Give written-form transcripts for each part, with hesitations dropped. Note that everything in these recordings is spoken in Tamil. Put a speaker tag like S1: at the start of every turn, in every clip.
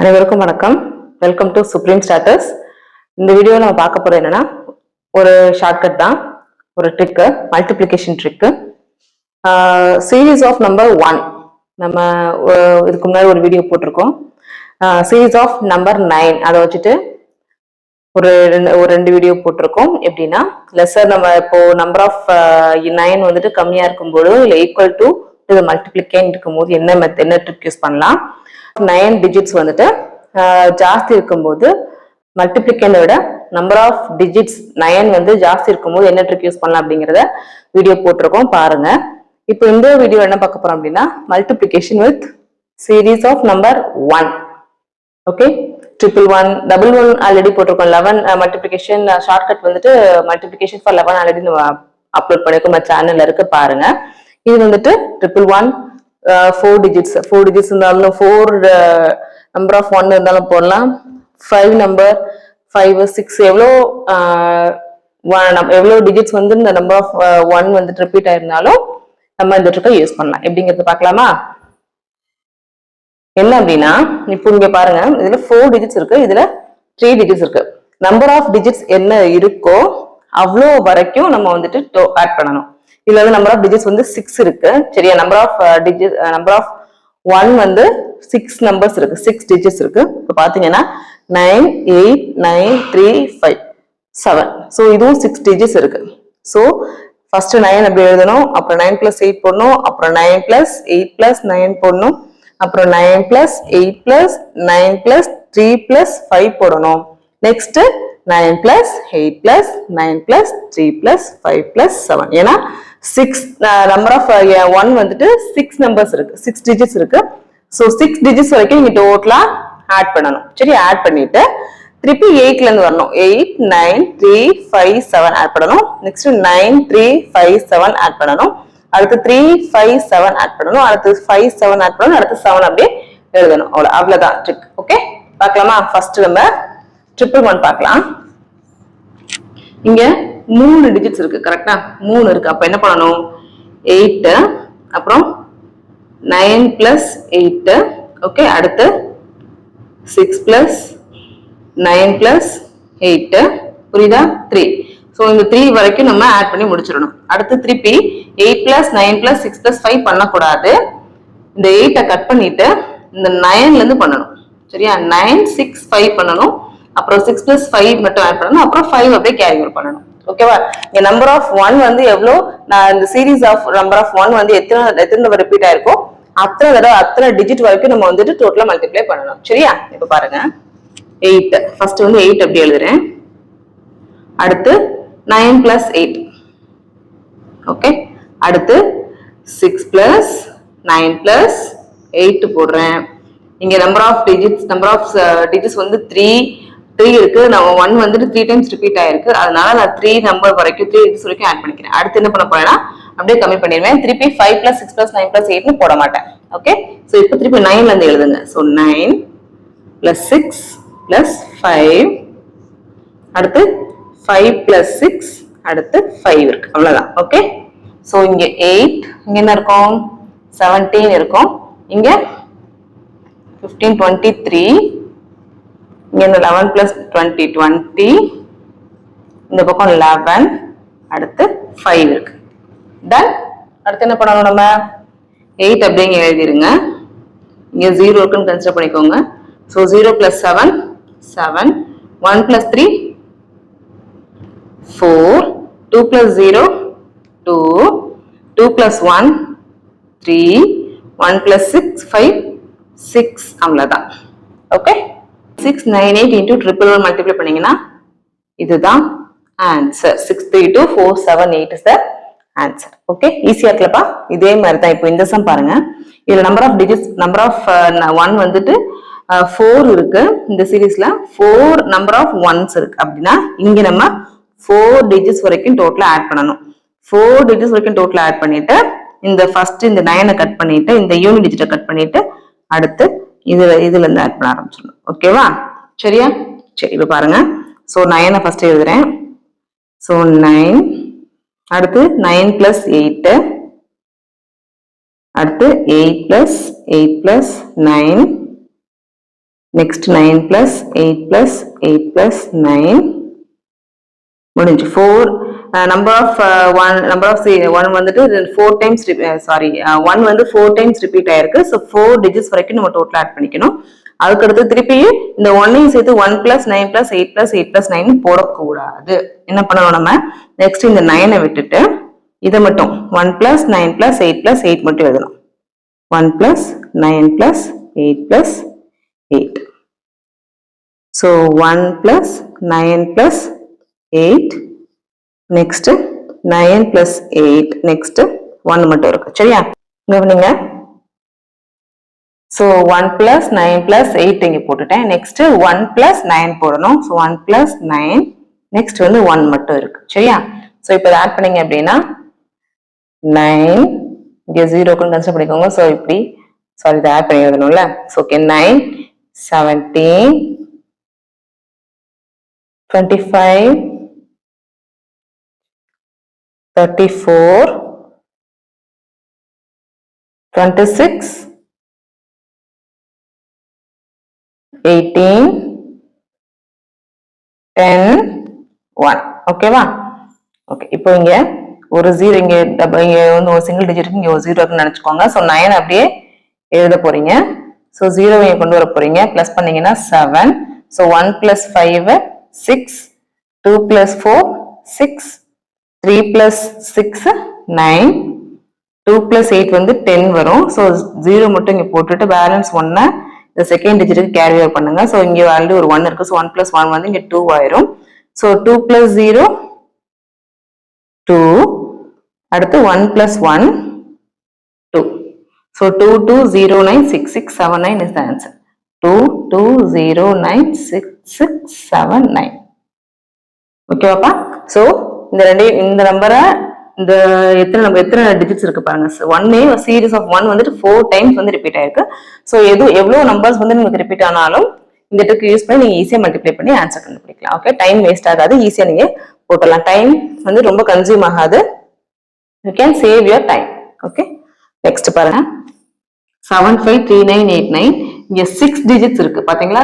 S1: அனைவருக்கும் வணக்கம். Welcome to supreme status. இந்த வீடியோ நம்ம பார்க்க போறது என்னன்னா, ஒரு ஷார்ட்கட் தான், ஒரு trick, multiplication trick. Series of number 1 நம்ம இதுக்கு முன்னாடி ஒரு வீடியோ போட்டிருக்கோம். சீரீஸ் ஆஃப் நம்பர் 9 அதை வச்சுட்டு ஒரு ரெண்டு வீடியோ போட்டிருக்கோம். எப்படின்னா, லெசர் நம்ம இப்போ நம்பர் ஆஃப் 9 வந்துட்டு கம்மியா இருக்கும்போது இல்லை ஈக்குவல் டு மல்டிப்ளிகேன் இருக்கும்போது என்ன ட்ரிக் யூஸ் பண்ணலாம். 9 டிஜிட்ஸ் வந்துட்டு ஜாஸ்தி இருக்கும்போது மல்டிப்ளிகேனை விட நம்பர் ஆஃப் டிஜிட்ஸ் 9 வந்து ஜாஸ்தி இருக்கும்போது என்ன ட்ரிக் யூஸ் பண்ணலாம் அப்படிங்கிறத வீடியோ போட்டிருக்கோம், பாருங்க. இப்போ இந்த வீடியோ என்ன பார்க்க போறோம் அப்படின்னா, multiplication with series of number 1. Okay, 111 11 already போட்டிருக்கோம். 11 மல்டிப்ளிகேஷன் ஷார்ட்கட் வந்துட்டு மல்டிப்ளிகேஷன் ஃபார் 11 ஆல்ரெடி நம்ம அப்லோட் பண்ணிருக்கோம், நம்ம சேனல்ல இருக்கு, பாருங்க. இது வந்துட்டு 111 4 டிஜிட்ஸ் இருந்தாலும் 4 நம்பர் ஆஃப் 1 இருந்தாலும் போடலாம். 5 நம்பர் 5 6 எவ்வளோ டிஜிட்ஸ் வந்து இந்த நம்பர் ஆஃப் 1 வந்துட்டு ரிப்பீட் ஆயிருந்தாலும் நம்ம இந்த ட்ரிக்கை யூஸ் பண்ணலாம். எப்படிங்கிறது பார்க்கலாமா? என்ன அப்படின்னா, இப்போ இங்க பாருங்க, இதுல 4 டிஜிட்ஸ் இருக்கு, இதுல 3 டிஜிட்ஸ் இருக்கு. நம்பர் ஆஃப் டிஜிட்ஸ் என்ன இருக்கோ அவ்வளோ வரைக்கும் நம்ம வந்துட்டு ஆட் பண்ணணும். இதுல வந்து நம்பர் ஆஃப் டிஜிட்ஸ் வந்து 6 இருக்கு, சரியா? நம்பர் ஆஃப் 1 வந்து 6 நம்பர்ஸ் இருக்கு, 6 டிஜிட்ஸ் இருக்கு. இப்போ பாத்தீங்கன்னா 9 8 9 3 5 7. ஸோ இதுவும் 6 டிஜிட்ஸ் இருக்கு. ஸோ ஃபர்ஸ்ட் 9 அப்படி எழுதணும், அப்புறம் 9 + 8 போடணும், அப்புறம் 9 + 8 + 9 போடணும், அப்புறம் 9 + 8 + 9 + 3 + 5 போடணும். நெக்ஸ்ட் 9 + 8 + 9 + 3 + 5 + 7. ஏன்னா 6 நம்பர் ஆஃப் 1 வந்துட்டு 6 நம்பர்ஸ் இருக்கு, 6 டிஜிட்ஸ் இருக்கு. ஸோ 6 டிஜிட்ஸ் வரைக்கும் நீங்க டோட்டலா ஆட் பண்ணணும், சரி? ஆட் பண்ணிட்டு திருப்பி 8ல இருந்து வரணும். 8 9 3 5 7 ஆட் பண்ணணும். நெக்ஸ்ட் 9 3 5 7 ஆட் பண்ணணும். அடுத்து 3 5 7 ஆட் பண்ணணும். அடுத்து 5 7 ஆட் பண்ணணும். அடுத்து 7 அப்படியே எழுதணும். அவ்வளவுதான் ட்ரிக். ஓகே, பார்க்கலாமா? ஃபர்ஸ்ட் நம்ம 111 பார்க்கலாம். இங்க 3 டிஜிட்ஸ் இருக்கு, கரெக்டா? 3 இருக்கு. அப்ப என்ன பண்ணணும்? 8 அப்புறம் 9 + 8. ஓகே, அடுத்து 6 + 9 + 8. புரியுதா? 3. ஸோ இந்த 3 வரைக்கும் நம்ம ஆட் பண்ணி முடிச்சிடணும். அடுத்து திருப்பி 8 + 9 + 6 + 5 பண்ணக்கூடாது. இந்த 8 கட் பண்ணிட்டு இந்த 9ல இருந்து பண்ணணும், சரியா? 9 6 5 பண்ணணும், அப்புறம் 6 + 5 மட்டும் ஆட் பண்ணணும், அப்புறம் 5 அப்படியே கேரி ஓவர் பண்ணணும். ஓகேவா? இங்க நம்பர் ஆஃப் 1 வந்து எவ்வளோ, நான் இந்த சீரீஸ் ஆஃப் நம்பர் ஆஃப் 1 வந்து எத்தனை தடவை ரிப்பீட் ஆயிருக்கோ அத்தனை டிஜிட் வரைக்கும் நம்ம வந்துட்டு டோட்டலா மல்டிப்ளை பண்ணணும், சரியா? இப்ப பாருங்க, 8 ஃபர்ஸ்ட் வந்து 8 அப்படி எழுதுறேன். அடுத்து 9 + 8. ஓகே, அடுத்து 6 + 9 + 8 போடுறேன். இங்க நம்பர் ஆஃப் டிஜிட்ஸ் வந்து 3 இருக்கு. நம்ம 1 வந்துட்டு 3 டைம்ஸ் ரிப்பீட் ஆயிருக்கு, அதனால நான் 3 நம்பர் வரைக்கும் 3 டிஜிட்ஸ் வரைக்கும் ஆட் பண்ணிக்கிறேன். அடுத்து என்ன பண்ண போறேன்னா, அப்படியே கம்மி பண்ணிடுவேன். திருப்பி 5 + 6 + 9 + 8 போட மாட்டேன். ஓகே, சோ இப்போ திருப்பி 9ல இருந்து எழுதுங்க. சோ 9 + 6 + 5, அடுத்து 5 + 6, அடுத்து 5 இருக்கு, அவ்வளவுதான். ஓகே, சோ இங்க 8, இங்க என்ன இருக்கும்? 17 இருக்கும். இங்க 15 23, இங்க 11 + 20 20, இந்த பக்கம் 11, அடுத்து 5 இருக்கு. டன். அடுத்து என்ன பண்ணணும்? நம்ம 8 அப்படிங்க எழுதிருங்க. இங்க 0 இருக்குன்னு கன்சிடர் பண்ணிக்கோங்க. சோ 0 + 7 7, 1 + 3 4, 2 + 0 2, 2 + 1 3, 1 + 6 5 6, அவ்வளவுதான். ஓகே, 698 × 111 மல்டிப்ளை பண்ணீங்கன்னா இதுதான் answer. 632 478 is the answer. Okay, ஈஸியா இருக்குல்லப்பா? இதே மாதிரி தான் இப்போ இந்த சம் பாருங்க. இதுல number of digits, number of 1 வந்துட்டு 4 இருக்கு. இந்த சீரீஸ்ல 4 நம்பர் ஆஃப் 1s இருக்கு. அப்படின்னா இங்க நம்ம 4 டிஜிட்ஸ் வரைக்கும் டோட்டலா ஆட் பண்ணணும். 4 டிஜிட்ஸ் வரைக்கும் டோட்டலா ஆட் பண்ணிட்டு இந்த ஃபர்ஸ்ட் இந்த 9 கட் பண்ணிட்டு இந்த யூனிட் டிஜிட்டை கட் பண்ணிட்டு அடுத்து இதுல இருந்து ஆட் பண்ண ஆரம்பிச்சிடணும். ஓகேவா? சரியா? சரி, இப்ப பாருங்க. சோ 9 ஃபர்ஸ்ட் எழுதுறேன். சோ 9, அடுத்து 9 + 8, அடுத்து 8 + 8 + 9, next 9 plus 8 plus 8 plus 9 முடிஞ்சு 4 number of one வந்துட்டு 4 times sorry 1 வந்து 4 times repeat ஆயிருக்கு. so 4 digits வரைக்கும் நம்ம டோட்டல் ஆட் பண்ணிக்கணும். அதுக்கு அடுத்து திருப்பி இந்த 1ஐயும் சேர்த்து 1 plus 9 plus 8 plus 8 plus 9 போடக்கூடாது. என்ன பண்ணணும் நம்ம நெக்ஸ்ட் இந்த 9ஐ விட்டுட்டு இதை மட்டும் 1 plus 9 plus 8 plus 8 மட்டும் எழுதணும். 1 plus 9 plus 8 plus 8. so 1 plus 9 plus 8 next 9 plus 8 next 1 மட்டும் இருக்கு. சரியா கவனிங்க. so 1 plus 9 plus 8 இங்க போட்டுட்டேன். next 1 plus 9 போடணும். so 1 plus 9 next வந்து 1 மட்டும் இருக்கு. சரியா so இப்போ ஆட் பண்ணீங்க அப்படின்னா 9 இங்க 0 க்கு கன்சிடர் பண்ணிக்கோங்க. so இப்படி சாரி இதை ஆட் பண்ணி எழுதணும்ல. so okay 9 17 25 34 26 18 10 1 ஓகேவா. ஓகே இப்போ இங்க ஒரு 0 இங்க வந்து ஒரு சிங்கிள் டிஜிட் இங்க ஒரு 0 இருக்குன்னு நினைச்சுக்கோங்க. ஸோ 9 அப்படியே எழுத போறீங்க. ஸோ 0 இங்க கொண்டு வர போறீங்க. பிளஸ் பண்ணீங்கன்னா 7. So 1 plus 5 6 2 plus 4 6 3 plus 6 9 2 plus 8 வந்து 10 வரும். ஸோ 0 மட்டும் இங்க போட்டுட்டு பேலன்ஸ் 1 இந்த செகண்ட் டிஜிட்டுக்கு கேரி ஓவர் பண்ணுங்க. ஸோ இங்க வேல்யூ ஒரு 1 இருக்கு. ஸோ 1 plus 1 வந்து இங்க 2 ஆயிரும். ஸோ 2 plus 0 2 அடுத்து 1 plus 1 2. So 2 2 0 9 6 6 7 9 is the answer. 2 2 0 9 6 6 7 9. ஓகேவாப்பா. So இந்த நம்பரை இந்த எத்தனை டிஜிட்ஸ் இருக்கு பாருங்க. ஒன்னே சீரீஸ் ஆஃப் 1 வந்துட்டு 4 டைம்ஸ் வந்து ரிப்பீட் ஆயிருக்கு. ஸோ எவ்வளவு நம்பர்ஸ் வந்து உங்களுக்கு ரிப்பீட் ஆனாலும் இந்த ட்ரிக் யூஸ் பண்ணி நீங்க ஈஸியா மல்டிப்ளை பண்ணி ஆன்சர் கண்டுபிடிக்கலாம். ஓகே டைம் வேஸ்ட் ஆகாது. ஈஸியா நீங்க போட்டலாம். டைம் வந்து ரொம்ப கன்சியூம் ஆகாது. You can save your time. Okay next பாருங்க 753989 இங்க 6 டிஜிட்ஸ் இருக்கு பாத்தீங்களா.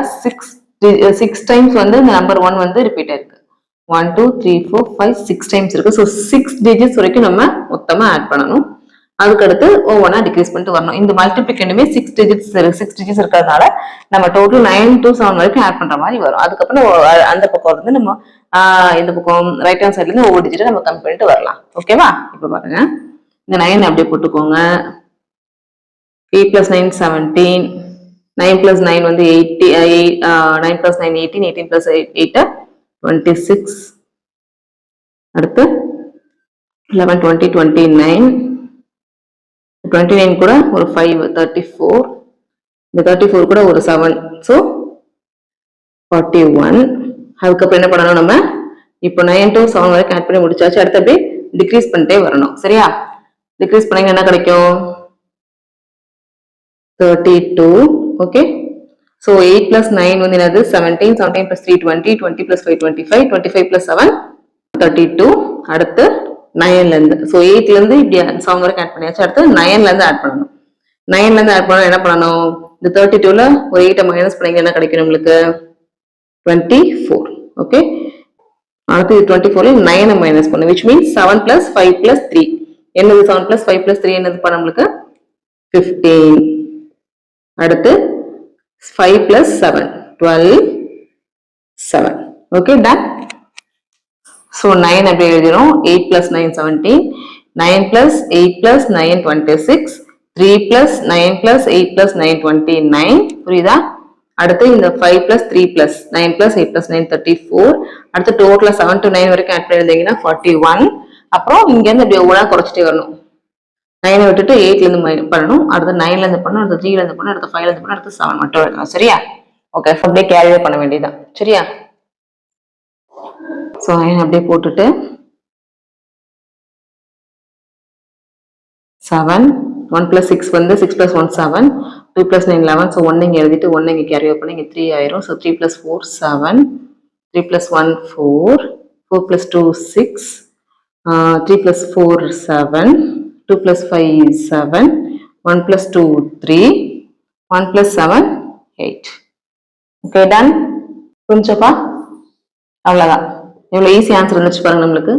S1: 6 டைம்ஸ் வந்து இந்த நம்பர் 1 வந்து ரிப்பீட் ஆயிருக்கு. 1 2 3 4 5 6 டைம்ஸ் இருக்கு. ஸோ 6 டிஜிட்ஸ் வரைக்கும் நம்ம மொத்தமா ஆட் பண்ணணும். அதுக்கடுத்து ஒவ்வொன்றா டிக்ரீஸ் பண்ணிட்டு வரணும். இந்த மல்டிபிளிகேண்டுமே 6 டிஜிட்ஸ் இருக்கிறதுனால நம்ம டோட்டல் 9 to 7 வரைக்கும் ஆட் பண்ற மாதிரி வரும். அதுக்கப்புறம் அந்த பக்கம் வந்து நம்ம இந்த பக்கம் ரைட் ஹேண்ட் சைட்ல இருந்து ஒவ்வொரு டிஜிட்டை நம்ம கம்மி பண்ணிட்டு வரலாம். ஓகேவா. இப்போ பாருங்க இந்த 9 அப்படியே போட்டுக்கோங்க. 8 plus 9 17 9 plus 9 வந்து 9 plus 9 18 18 plus 8 26 அடுத்து 11 20 29 29 கூட ஒரு 5 34 இந்த 34 கூட ஒரு 7 so 41. அதுக்கப்புறம் என்ன பண்ணணும் நம்ம இப்போ 9 to 7 வரைக்கும் ஆட் பண்ணி முடிச்சாச்சு. அடுத்து அப்படியே டிக்ரீஸ் பண்ணிட்டே வரணும். சரியா டிக்ரீஸ் பண்ணீங்க என்ன கிடைக்கும் 32. ஓகே so 8 plus 9 வந்து என்னது 17 17 plus 3 20 20 plus 5 25 25 plus 7 32. அடுத்து 9ல இருந்து so 8ல இருந்து இப்படி 7 வரைக்கும் ஆட் பண்ணியாச்சு. அடுத்து 9ல இருந்து ஆட் பண்ணணும். 9ல இருந்து ஆட் பண்ணா என்ன பண்ணணும் இந்த 32ல ஒரு 8 மைனஸ் பண்ணீங்க என்ன கிடைக்கும் நம்மளுக்கு 24. ஓகே அடுத்து 24ல 9 மைனஸ் பண்ணு which means 7 plus 5 plus 3 என்னது 7 plus 5 plus 3 என்னது பண்ண நம்மளுக்கு 15. அடுத்து 5 plus 7 12 7. okay done. so 9 அப்படியே எழுதிரும். 8 plus 9 17 9 plus 8 plus 9 26 3 plus 9 plus 8 plus 9 29. புரியுதா. அடுத்து இந்த 5 plus 3 plus 9 plus 8 plus 9 34. அடுத்து டோட்டலா 7 to 9 வரைக்கும் ஆட் பண்ணிருந்தீங்கன்னா 41. அப்புறம் இங்க இருந்து அப்படியே ஒவ்வொன்றா குறைச்சிட்டே வரணும். 9 விட்டுட்டு 8ல இருந்து பண்ணணும். அடுத்து 9ல இருந்து பண்ணணும். அடுத்து 3ல இருந்து பண்ணணும். அடுத்து 5ல இருந்து பண்ணணும். அடுத்து 7 மட்டும் எழுதணும். சரியா ஓகே அப்படியே கேரி பண்ண வேண்டியதுதான். சரியா சோ 9 அப்படியே போட்டுட்டு 7 1 plus 6 வந்து 6 plus 1 7 2 plus 9 11. so 1 இங்க எழுதிட்டு 1 இங்க கேரி ஓவர் பண்ணி இங்க 3 ஆயிரும். so 3 plus 4 7 3 plus 1 4 4 plus 2 6 3 plus 4 7 2 plus 5 7 1 plus 2 3 1 plus 7 8. Okay done. புரிஞ்சப்பா? அவ்வளவுதான். இவ்வளவு ஈஸி ஆன்சர் இருந்துச்சு பாருங்க நம்மளுக்கு.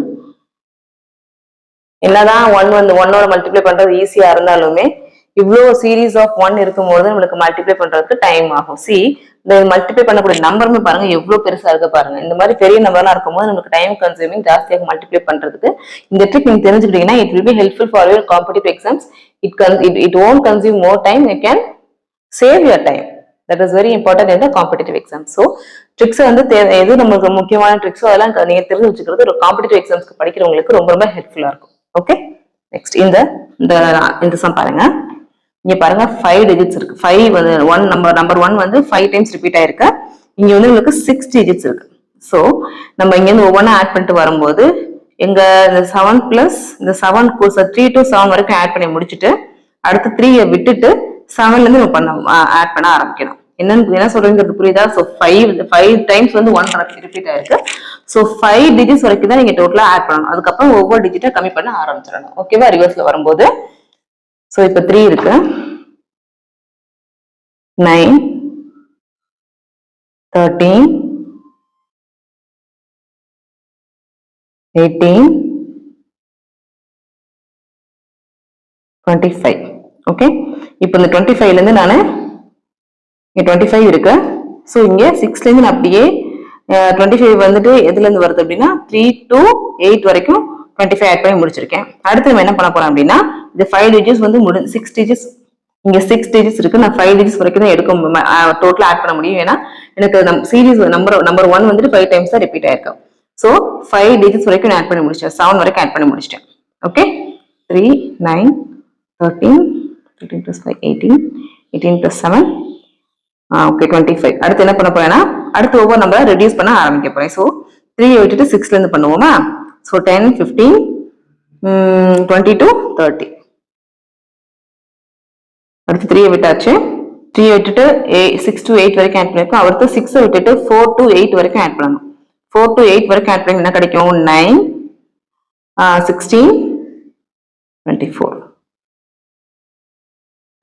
S1: என்னதான் ஒன் வந்து ஒன்னோட மல்டிப்ளை பண்றது ஈஸியா இருந்தாலுமே இவ்வளோ சீரீஸ் ஆஃப் ஒன் இருக்கும்போது நம்மளுக்கு மல்டிப்ளை பண்றதுக்கு டைம் ஆகும். சி இந்த மல்டிப்ளை பண்ணக்கூடிய நம்பருமே பாருங்க எவ்வளவு பெருசா இருக்கு பாருங்க. இந்த மாதிரி பெரிய நம்பர்லாம் இருக்கும்போது நமக்கு டைம் கன்சூமிங் ஜாஸ்தியாக மல்டிப்ளை பண்றதுக்கு இந்த ட்ரிக் நீங்க தெரிஞ்சுக்கிட்டீங்கன்னா it will be helpful for your competitive exams. It won't consume more time. You can save your time. That is very important in the competitive exam. So tricks வந்து எது நமக்கு முக்கியமான ட்ரிக்ஸோ அதெல்லாம் நீங்க தெரிஞ்சு வச்சுக்கிறது ஒரு காம்படிட்டிவ் எக்ஸாம்ஸ்க்கு படிக்கிறவங்களுக்கு ரொம்ப ரொம்ப ஹெல்ப்ஃபுல்லா இருக்கும். ஓகே, நெக்ஸ்ட் இந்த சம் பாருங்க. இங்க பாருங்க 5 டிஜிட்ஸ் இருக்கு. 5 வந்து நம்பர் 1 வந்து 5 டைம்ஸ் ரிப்பீட் ஆயிருக்கு. இங்க வந்து உங்களுக்கு 6 டிஜிட்ஸ் இருக்கு. சோ நம்ம இங்க இருந்து ஒவ்வொன்றா ஆட் பண்ணிட்டு வரும்போது எங்க இந்த 7 பிளஸ் இந்த 7 3 to 7 வரைக்கும் ஆட் பண்ணி முடிச்சுட்டு அடுத்து 3 விட்டுட்டு 7ல இருந்து நம்ம ஆட் பண்ண ஆரம்பிக்கணும். என்ன சொல்றீங்கிறது புரியுதா? ஸோ 5 டைம்ஸ் வந்து 1 ரிப்பீட் ஆயிருக்கு. ஸோ 5 டிஜிட்ஸ் வரைக்கும் தான் நீங்க டோட்டலா ஆட் பண்ணணும். அதுக்கப்புறம் ஒவ்வொரு டிஜிட்டா கம்மி பண்ண ஆரம்பிச்சிடணும். ஓகேவா? ரிவர்ஸ்ல வரும்போது ஸோ இப்போ 3 இருக்கு, 9, 13, 18, 25. ஓகே, இப்போ இந்த 25ல இருந்து நான் இங்க 25 இருக்கு. ஸோ இங்க 6ல இருந்து நான் அப்படியே 25 வந்துட்டு எதுல இருந்து வருது அப்படின்னா 3 to 8 வரைக்கும் 25 ஆட் பண்ணி முடிச்சிருக்கேன். அடுத்து நம்ம என்ன பண்ண போறோம் அப்படின்னா இந்த 5 டிஜிட்ஸ் வந்து 6 டிஜிட்ஸ் இங்க 6 டிஜிட்ஸ் இருக்கு. நான் 5 டிஜிட்ஸ் வரைக்கும் தான் எடுக்க டோட்டலா ஆட் பண்ண முடியும். ஏன்னா எனக்கு சீரீஸ் நம்பர் 1 வந்துட்டு 5 டைம்ஸ் தான் ரிப்பீட் ஆயிருக்கு. ஸோ 5 டிஜிட்ஸ் வரைக்கும் நான் ஆட் பண்ணி முடிச்சிட்டேன். 7 வரைக்கும் ஆட் பண்ணி முடிச்சிட்டேன். Okay, 3, 9, 13, 13 plus 5, 18, 18 plus 7, okay 25. அடுத்து என்ன பண்ண போறேன்னா அடுத்து ஒவ்வொரு நம்பரை ரெடியூஸ் பண்ண ஆரம்பிக்க போறேன். ஸோ 3 விட்டுட்டு 6ல இருந்து பண்ணுவோமா? ஸோ 10, 15, 22, 30. அடுத்து 3 விட்டாச்சு. 3 விட்டுட்டு 6 to 8 வரைக்கும் ஆட் பண்ணிருக்கோம். அடுத்து 6 விட்டுட்டு 4 to 8 வரைக்கும் ஆட் பண்ணணும். 4 to 8 வரைக்கும் ஆட் பண்ணி என்ன கிடைக்கும்? 9, 16, 24.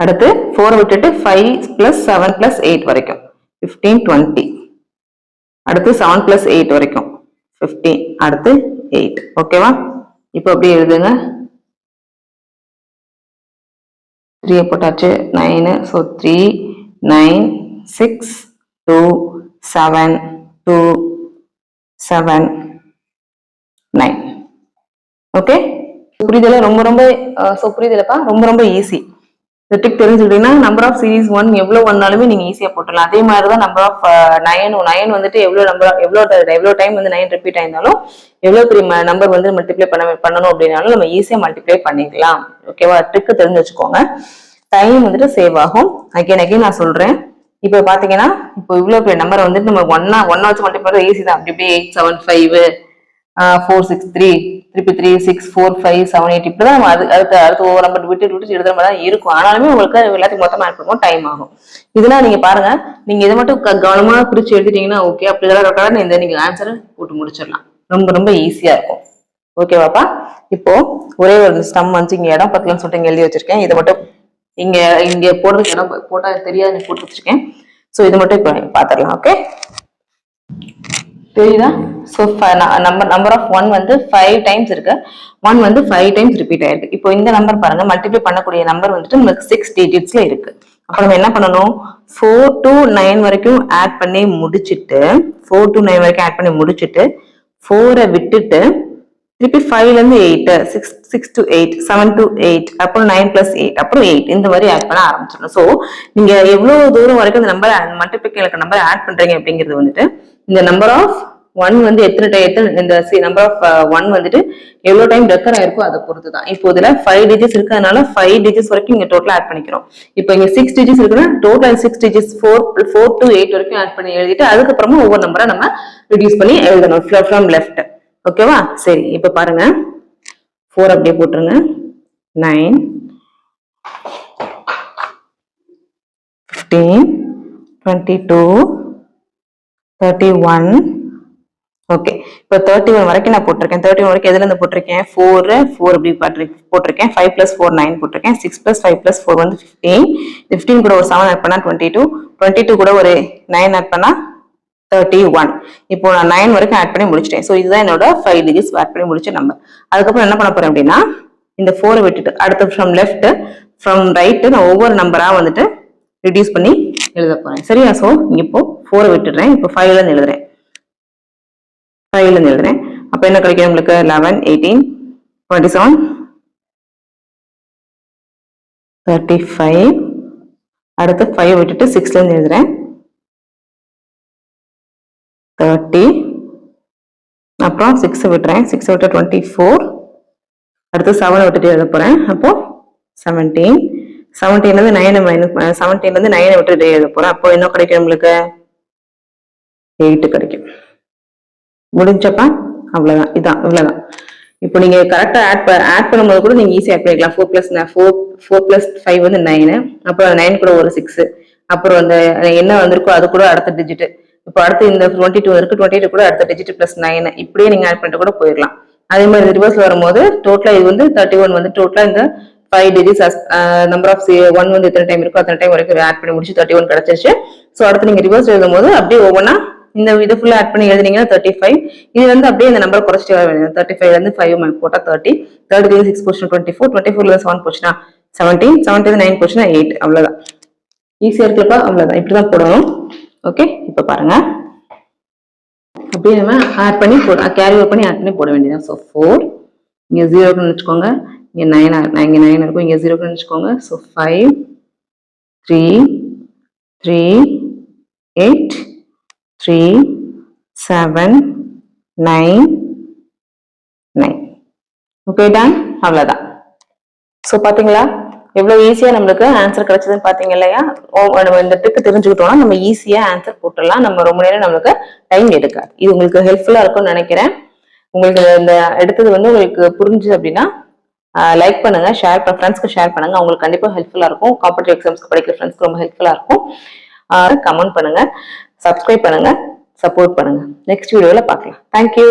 S1: அடுத்து 4 விட்டுட்டு 5 plus 7 plus 8 வரைக்கும் 15, 20. அடுத்து 7 plus 8 வரைக்கும் 15. அடுத்து 8. ஓகேவா? இப்போ அப்படியே எழுதுங்க. 3 போட்டாச்சு. 9. ஸோ 3, 9, 6, 2, 7, 2, 7, 9. ஓகே, புரியுதுல? புரியுதுலப்பா? ரொம்ப ரொம்ப ஈஸி. இந்த ட்ரிக் தெரிஞ்சுக்கிட்டீங்கன்னா நம்பர் ஆஃப் சீரீஸ் 1 எவ்வளவு வந்தாலுமே நீங்க ஈஸியா போட்டுடலாம். அதே மாதிரிதான் நம்பர் ஆஃப் 9 வந்துட்டு எவ்வளவு டைம் வந்து 9 ரிப்பீட் ஆயிருந்தாலும் எவ்வளவு பெரிய நம்பர் வந்து மல்டிப்ளை பண்ணணும் அப்படின்னாலும் நம்ம ஈஸியா மல்டிப்ளை பண்ணிக்கலாம். ஓகேவா? ட்ரிக் தெரிஞ்சு வச்சுக்கோங்க. டைம் வந்துட்டு சேவ் ஆகும். அகைன் நான் சொல்றேன். இப்போ பாத்தீங்கன்னா இப்போ இவ்வளவு பெரிய நம்பரை வந்துட்டு நம்ம ஒன்னா வச்சு மல்டிப்ளை பண்றது ஈஸி தான். அப்படி 8, 7, 5, 4, 6, 3, 3, 6, 4, 5, 7, 8 இப்படிதான் நம்ம அடுத்து ஒவ்வொரு நம்பர் விட்டு எழுதுற மாதிரி தான் இருக்கும். ஆனாலுமே உங்களுக்கு எல்லாத்தையும் மொத்தமா ஆட் பண்ணுவோம், டைம் ஆகும். இதெல்லாம் நீங்க பாருங்க, நீங்க இதை மட்டும் கவனமா பிரிச்சு எழுதிட்டீங்கன்னா ஓகே. அப்படி இதெல்லாம் இந்த நீங்க ஆன்சரை போட்டு முடிச்சிடலாம். ரொம்ப ரொம்ப ஈஸியா இருக்கும். ஓகேவாப்பா? இப்போ ஒரே ஒரு ஸ்டம் வந்து இங்க இடம் பத்தலன்னு சொல்லிட்டு இங்க எழுதி வச்சிருக்கேன். இதை மட்டும் இங்க போடுறதுக்கு இடம் போட்டா தெரியாது போட்டு வச்சிருக்கேன். ஸோ இது மட்டும் இப்போ பாத்திரலாம். ஓகே, தெரியுதா? ஸோ நம்பர் ஆஃப் 1 வந்து 5 டைம்ஸ் இருக்கு. 1 வந்து 5 டைம்ஸ் ரிப்பீட் ஆயிருக்கு. இப்போ இந்த நம்பர் பாருங்க, மல்டிப்ளை பண்ணக்கூடிய நம்பர் வந்துட்டு உங்களுக்கு 6 டிஜிட்ஸ்ல இருக்கு. அப்ப நம்ம என்ன பண்ணணும்? 4 to 9 வரைக்கும் ஆட் பண்ணி முடிச்சுட்டு 4 to 9 வரைக்கும் ஆட் பண்ணி முடிச்சுட்டு 4 விட்டுட்டு திருப்பி 5ல இருந்து 8, 6 to 8, 7 to 8, அப்புறம் 9 plus 8, அப்புறம் 8 இந்த மாதிரி ஆட் பண்ண ஆரம்பிச்சிடணும். ஸோ நீங்க எவ்வளவு தூரம் வரைக்கும் இந்த நம்பர் மல்டிப்ளிகேஷன் நம்பர் ஆட் பண்றீங்க அப்படிங்கிறது வந்துட்டு இந்த நம்பர் ஆஃப் 1 வந்து இந்த நம்பர் ஆஃப் 1 வந்துட்டு எவ்வளவு டைம் ரெக்கர் ஆயிருக்கோ அதை பொறுத்து தான். இப்போ இதுல 5 டிஜிட்ஸ் இருக்கு, அதனால 5 டிஜிட்ஸ் வரைக்கும் இங்க டோட்டலா ஆட் பண்ணிக்கிறோம். இப்போ இங்க 6 டிஜிட்ஸ் இருக்குன்னா டோட்டல் 6 டிஜிட்ஸ் 4 to 8 வரைக்கும் ஆட் பண்ணி எழுதிட்டு அதுக்கப்புறமா ஒவ்வொரு நம்பரை நம்ம ரிடியூஸ் பண்ணி எழுதணும் ஃப்ரம் லெஃப்ட். ஓகேவா? சரி, இப்ப பாருங்க 4 அப்படியே போட்டுருங்க. 9, 15, 22, 31, ஓகே, இப்போ 31 வரைக்கும் நான் போட்டிருக்கேன். 31 வரைக்கும் எதுல இருந்து போட்டிருக்கேன்? 4 அப்படி போட்டிருக்கேன். 5 + 4 9 போட்டிருக்கேன். 6 + 5 + 4 வந்து 15. 15 கூட ஒரு 7 ஆட் பண்ணா 22. 22 கூட ஒரு 9 ஆட் பண்ணா 31. இப்போ நான் 9 வரைக்கும் ஆட் பண்ணி முடிச்சிட்டேன். ஸோ இதுதான் என்னோட 5 டிஜிட்ஸ் ஆட் பண்ணி முடிச்ச நம்பர். அதுக்கப்புறம் என்ன பண்ண போறேன் அப்படின்னா, இந்த 4 விட்டுட்டு அடுத்து ஃப்ரம் லெஃப்ட் ஃப்ரம் ரைட் நான் ஒவ்வொரு நம்பரா வந்துட்டு ரிடியூஸ் பண்ணி எழுத போறேன். சரியா? ஸோ இப்போ 4 விட்டுடுறேன். இப்போ 5ல இருந்து எழுதுறேன். 5ல இருந்து எழுதுறேன். அப்ப என்ன கிடைக்கும் உங்களுக்கு? 11, 18, 27, 35. அடுத்து 5 விட்டுட்டு 6ல இருந்து எழுதுறேன். 30. அப்புறம் 6 விட்டுறேன். 6 விட்டு 24. அடுத்து 7 விட்டுட்டு எழுத போறேன். அப்போ 17. 17ல இருந்து 9 விட்டுட்டு எழுத போறேன். அப்போ என்ன கிடைக்கும் உங்களுக்கு? 8 கிடைக்கும். முடிஞ்சப்பா அவ்வளவுதான். இதான் இவ்வளவுதான். இப்போ நீங்க கரெக்டா ஆட் பண்ணும்போது கூட நீங்க ஈஸியா ஆட் பண்ணிக்கலாம். 4 + 5 வந்து 9. அப்புறம் 9 கூட ஒரு 6. அப்புறம் அந்த என்ன வந்திருக்கோ அது கூட அடுத்த டிஜிட். இப்போ அடுத்து இந்த 22 இருக்கு. 22 கூட அடுத்த டிஜிட் +9. இப்படியே நீங்க ஆட் பண்ணிட்டு கூட போயிடலாம். அதே மாதிரி ரிவர்ஸ்ல வரும்போது டோட்டலா இது வந்து 31 வந்து டோட்டலா இந்த 5 டிஜிட்ஸ் நம்பர் ஆஃப் 1 வந்து எத்தனை டைம் இருக்கோ அத்தனை டைம் வரைக்கும் ஆட் பண்ணி முடிச்சு 31 கிடைச்சிருச்சு. ஸோ அடுத்து நீங்க ரிவர்ஸ் எழுதும் போது அப்படியே ஒவ்வொன்னா இந்த இது ஃபுல்லா ஆட் பண்ணி எழுதினீங்கன்னா 35. இது வந்து அப்படியே இந்த நம்பர் குறைச்சிட்டு வர வேண்டியது. 35ல இருந்து 5 போட்டா 30. 30ல இருந்து 6 போச்சுன்னா 24. 24ல இருந்து 7 போச்சுன்னா 17. 17ல இருந்து 9 போச்சுன்னா 8. அவ்வளவுதான். ஈஸியா இருக்குல்லப்பா? அவ்வளவுதான். இப்படிதான் போடணும். ஓகே, இப்ப பாருங்க. அப்படியே நம்ம ஆட் பண்ணி கேரி ஓவர் பண்ணி ஆட் பண்ணி போட வேண்டியதான். ஸோ 4 இங்க 0ன்னு வச்சுக்கோங்க. இங்க 9 இருக்கும். இங்க 0ன்னு வச்சுக்கோங்க. ஸோ 5, 3, 3, 8, 3, 7, 9, 9. Okay, done. அவ்வளவுதான். ஸோ பாத்தீங்களா எவ்வளவு ஈஸியா நம்மளுக்கு ஆன்சர் கிடைச்சதுன்னு பாத்தீங்க இல்லையா? நம்ம இந்த ட்ரிக் தெரிஞ்சுக்கிட்டோம்னா நம்ம ஈஸியா ஆன்சர் போட்டுடலாம். நம்ம ரொம்ப நேரம் நம்மளுக்கு டைம் எடுக்காது. இது உங்களுக்கு ஹெல்ப்ஃபுல்லா இருக்கும்னு நினைக்கிறேன். உங்களுக்கு இந்த எடுத்தது வந்து உங்களுக்கு புரிஞ்சு அப்படின்னா லைக் பண்ணுங்க, ஃப்ரெண்ட்ஸ்க்கு ஷேர் பண்ணுங்க. அவங்களுக்கு கண்டிப்பா ஹெல்ப்ஃபுல்லா இருக்கும். காம்படிட்டிவ் எக்ஸாம்ஸ்க்கு படிக்கிற ஃப்ரெண்ட்ஸ்க்கு ரொம்ப ஹெல்ப்ஃபுல்லா இருக்கும். கமெண்ட் பண்ணுங்க, சப்ஸ்கிரைப் பண்ணுங்க, சப்போர்ட் பண்ணுங்க. நெக்ஸ்ட் வீடியோல பார்க்கலாம். தேங்க்யூ.